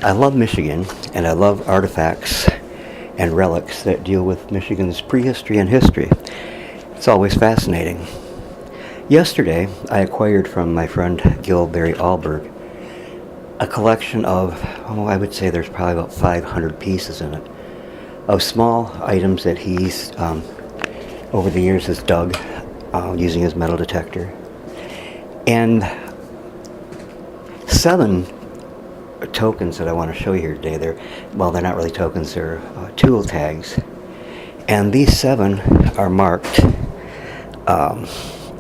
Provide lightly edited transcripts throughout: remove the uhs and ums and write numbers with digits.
I love Michigan, and I love artifacts and relics that deal with Michigan's prehistory and history. It's always fascinating. Yesterday, I acquired from my friend Gil Barry Alberg a collection of, I would say there's probably about 500 pieces in it, of small items that he's, over the years, has dug using his metal detector. And 7 tokens that I want to show you here today. They're not really tokens, they're tool tags. And these 7 are marked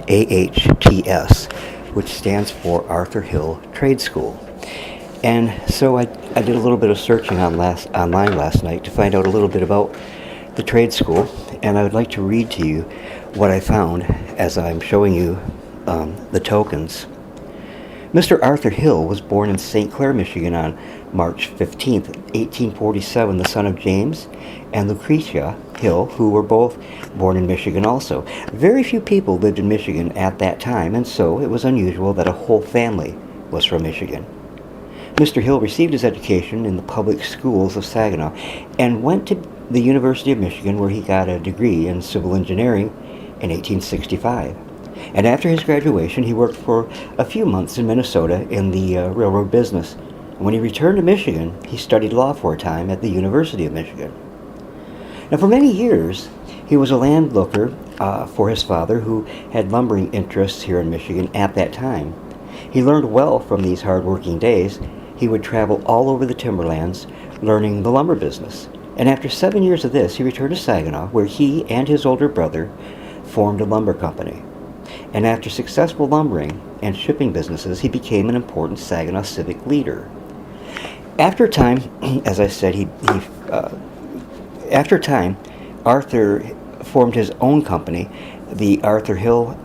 AHTS, which stands for Arthur Hill Trade School. And so I did a little bit of searching online last night to find out a little bit about the trade school, and I would like to read to you what I found as I'm showing you the tokens. Mr. Arthur Hill was born in St. Clair, Michigan on March 15, 1847, the son of James and Lucretia Hill, who were both born in Michigan also. Very few people lived in Michigan at that time, and so it was unusual that a whole family was from Michigan. Mr. Hill received his education in the public schools of Saginaw and went to the University of Michigan, where he got a degree in civil engineering in 1865. And after his graduation, he worked for a few months in Minnesota in the railroad business. When he returned to Michigan, he studied law for a time at the University of Michigan. Now, for many years, he was a landlooker for his father, who had lumbering interests here in Michigan at that time. He learned well from these hard-working days. He would travel all over the timberlands, learning the lumber business. And after 7 years of this, he returned to Saginaw, where he and his older brother formed a lumber company. And after successful lumbering and shipping businesses, he became an important Saginaw civic leader. After a time, as I said, after a time, Arthur formed his own company, the Arthur Hill,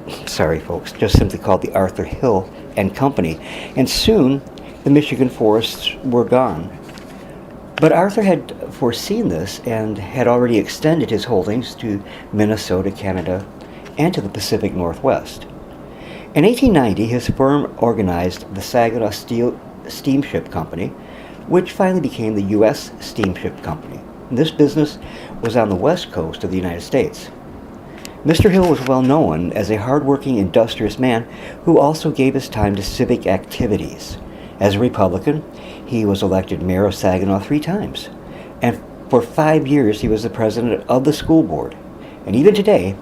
just simply called the Arthur Hill and Company. And soon, the Michigan forests were gone. But Arthur had foreseen this and had already extended his holdings to Minnesota, Canada, and to the Pacific Northwest. In 1890, his firm organized the Saginaw Steamship Company, which finally became the U.S. Steamship Company. And this business was on the west coast of the United States. Mr. Hill was well known as a hard-working, industrious man who also gave his time to civic activities. As a Republican, he was elected mayor of Saginaw 3 times, and for 5 years he was the president of the school board. And even today,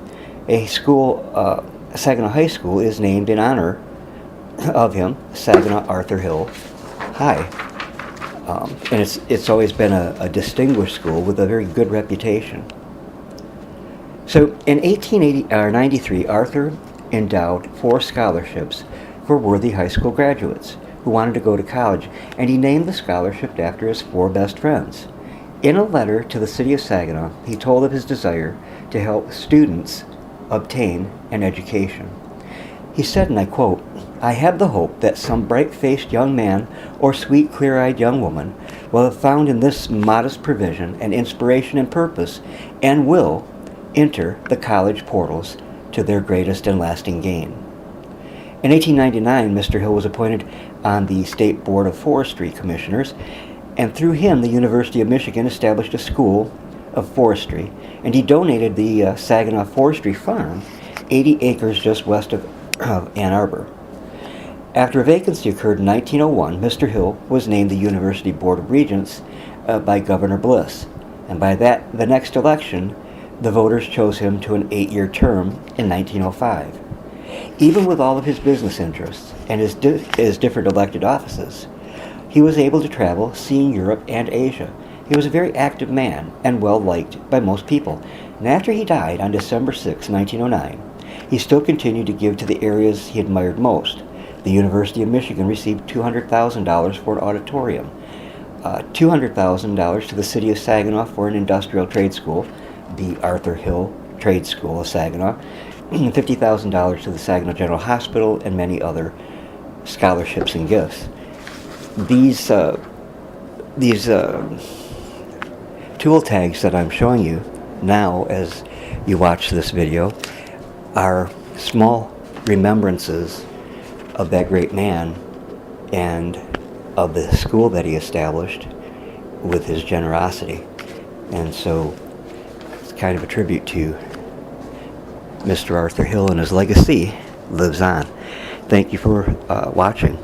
Saginaw High School is named in honor of him, Saginaw Arthur Hill High. And it's always been a distinguished school with a very good reputation. So in 1893, Arthur endowed 4 scholarships for worthy high school graduates who wanted to go to college, and he named the scholarship after his 4 best friends. In a letter to the city of Saginaw, he told of his desire to help students obtain an education. He said, and I quote, "I have the hope that some bright-faced young man or sweet, clear-eyed young woman will have found in this modest provision an inspiration and purpose, and will enter the college portals to their greatest and lasting gain." In 1899, Mr. Hill was appointed on the State Board of Forestry Commissioners, and through him, the University of Michigan established a school of forestry, and he donated the Saginaw Forestry Farm, 80 acres just west of Ann Arbor. After a vacancy occurred in 1901, Mr. Hill was named the University Board of Regents by Governor Bliss, and by the next election, the voters chose him to an 8-year term in 1905. Even with all of his business interests and his different elected offices, he was able to travel, seeing Europe and Asia. He was a very active man and well-liked by most people. And after he died on December 6, 1909, he still continued to give to the areas he admired most. The University of Michigan received $200,000 for an auditorium, $200,000 to the city of Saginaw for an industrial trade school, the Arthur Hill Trade School of Saginaw, $50,000 to the Saginaw General Hospital, and many other scholarships and gifts. These tool tags that I'm showing you now as you watch this video are small remembrances of that great man and of the school that he established with his generosity. And so it's kind of a tribute to Mr. Arthur Hill, and his legacy lives on. Thank you for watching,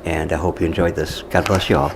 and I hope you enjoyed this. God bless you all.